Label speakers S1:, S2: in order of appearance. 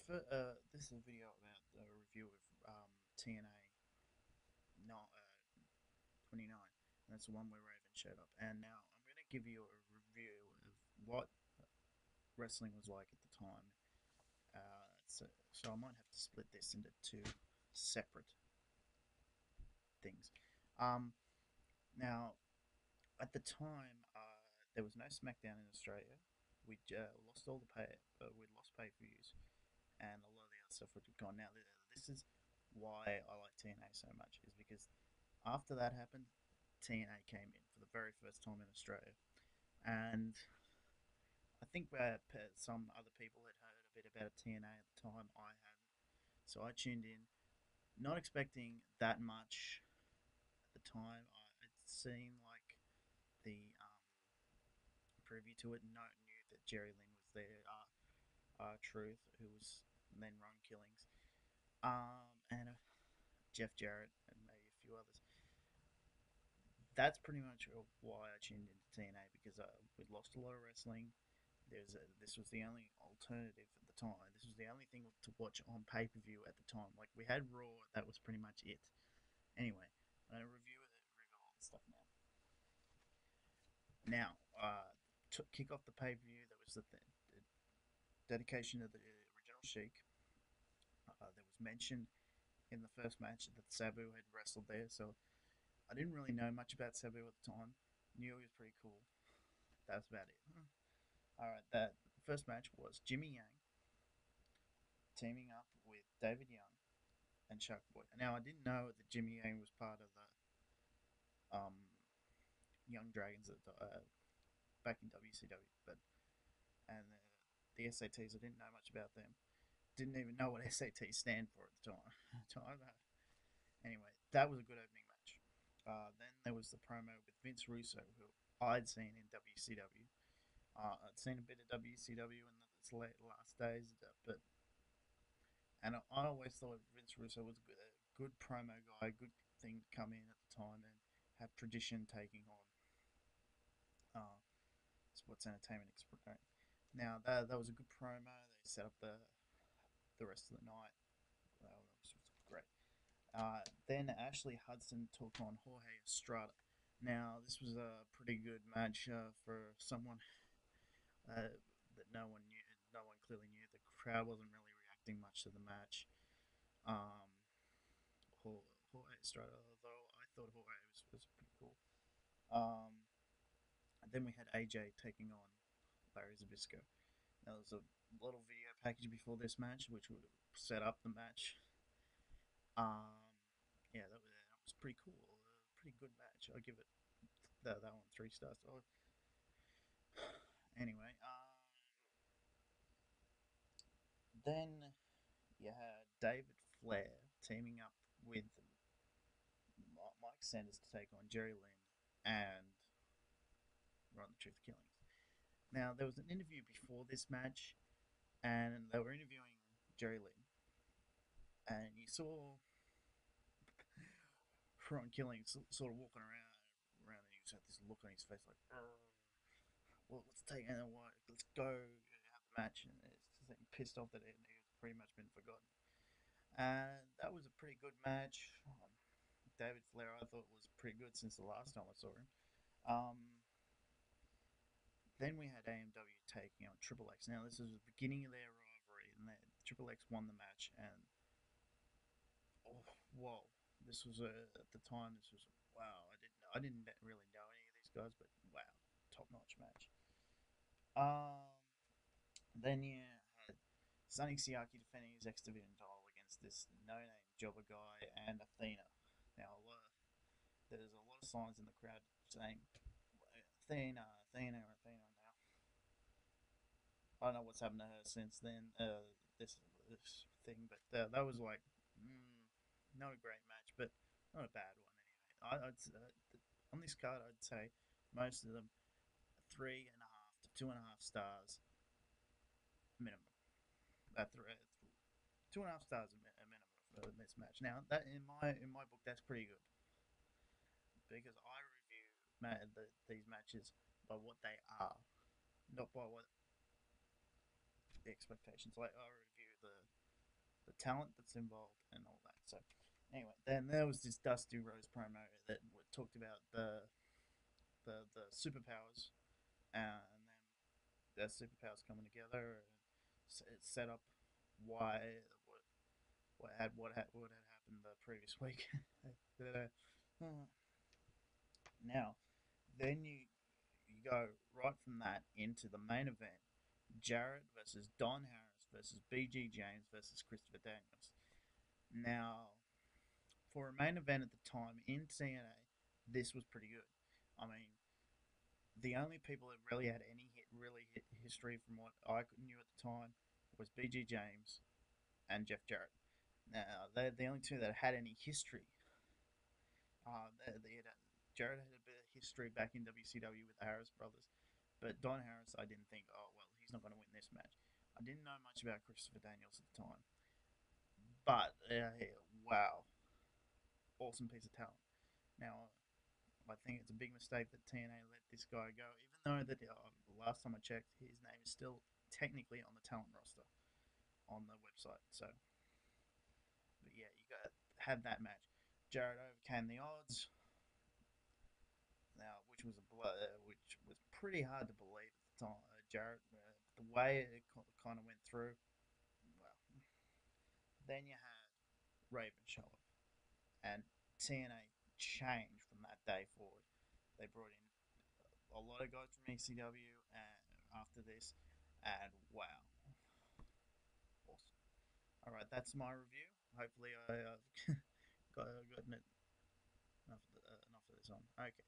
S1: This is a video about the review of TNA not 29. And that's the one where Raven showed up. And now I'm going to give you a review of what wrestling was like at the time. So I might have to split this into two separate things. Um, Now, at the time, there was no SmackDown in Australia. We lost all the we lost pay per views, and a lot of the other stuff would have gone. Now, this is why I like TNA so much, is because after that happened, TNA came in for the very first time in Australia, and I think some other people had heard a bit about TNA at the time. I hadn't, so I tuned in, not expecting that much at the time. It seemed like the preview to it, no, knew that Jerry Lynn was there. Truth, who was then Ron Killings, and Jeff Jarrett, and maybe a few others. That's pretty much why I tuned into TNA, because we'd lost a lot of wrestling. This was the only alternative at the time. This was the only thing to watch on pay per view at the time. Like, we had Raw, that was pretty much it. Anyway, I'm gonna review all the stuff now. Now, to kick off the pay per view, there was the dedication of the original Sheik. There was mention in the first match that Sabu had wrestled there, so I didn't really know much about Sabu at the time. Knew he was pretty cool. That was about it. Alright, that first match was Jimmy Yang teaming up with David Young and Shark Boy. Now, I didn't know that Jimmy Yang was part of the Young Dragons back in WCW, but and the SATs, I didn't know much about them. Didn't even know what SATs stand for at the time. Anyway, that was a good opening match. Then there was the promo with Vince Russo, who I'd seen in WCW. I'd seen a bit of WCW in its last days, but and I always thought Vince Russo was a good promo guy, a good thing to come in at the time and have tradition taking on Sports Entertainment Express. Now that was a good promo. They set up the rest of the night. That was great. Then Ashley Hudson took on Jorge Estrada. Now, this was a pretty good match for someone that no one knew. No one clearly knew. The crowd wasn't really reacting much to the match. Um, Jorge Estrada, though, I thought Jorge was pretty cool. Um, then we had AJ taking on Larry Zbysko. Now, there was a little video package before this match, which would set up the match. Um, yeah, that was pretty cool. Pretty good match. I'll give it that one 3 stars. Oh, anyway, then you had David Flair teaming up with Mike Sanders to take on Jerry Lynn and Run the Truth Killings. Now, there was an interview before this match, and they were interviewing Jerry Lynn, and you saw Ron Killings sort of walking around, and he just had this look on his face like, well, let's take it, let's go have the match, and it's just pissed off that he was pretty much been forgotten. And that was a pretty good match. David Flair, I thought, was pretty good since the last time I saw him. Um, then we had AMW taking on Triple X. Now, this is the beginning of their rivalry, and Triple X won the match. And oh, whoa, this was at the time. This was wow. I didn't really know any of these guys, but wow, top notch match. Um, then you had Sonny Siaki defending his X Division title against this no-name jobber guy and Athena. Now, there's a lot of signs in the crowd saying Athena, Athena, Athena. Now, I don't know what's happened to her since then. This thing, but that was like not a great match, but not a bad one anyway. On this card, I'd say most of them 3.5 to 2.5 stars minimum. 2.5 stars a minimum for this match. Now, that in my book, that's pretty good because I review these matches by what they are, not by what the expectations. Like, I review the talent that's involved and all that. So anyway, then there was this Dusty Rose promo that talked about the superpowers and then their superpowers coming together and it set up why what had happened the previous week. Now, then you go right from that into the main event: Jarrett versus Don Harris versus BG James versus Christopher Daniels. Now, for a main event at the time in TNA, this was pretty good. I mean, the only people that really had any hit history from what I knew at the time was BG James and Jeff Jarrett. Now, they're the only two that had any history. They had, Jarrett had a bit of history back in WCW with the Harris brothers, but Don Harris, I didn't think, oh well, he's not going to win this match. I didn't know much about Christopher Daniels at the time, but wow, awesome piece of talent. Now, I think it's a big mistake that TNA let this guy go, even though that the last time I checked, his name is still technically on the talent roster on the website. So, but yeah, you got to have that match. Jarrett overcame the odds, now which was which was pretty hard to believe at the time. Jarrett, the way it kind of went through, well, then you had Raven show up, and TNA changed from that day forward. They brought in a lot of guys from ECW and after this, and wow, awesome. All right, that's my review. Hopefully, I gotten enough of this on. Okay.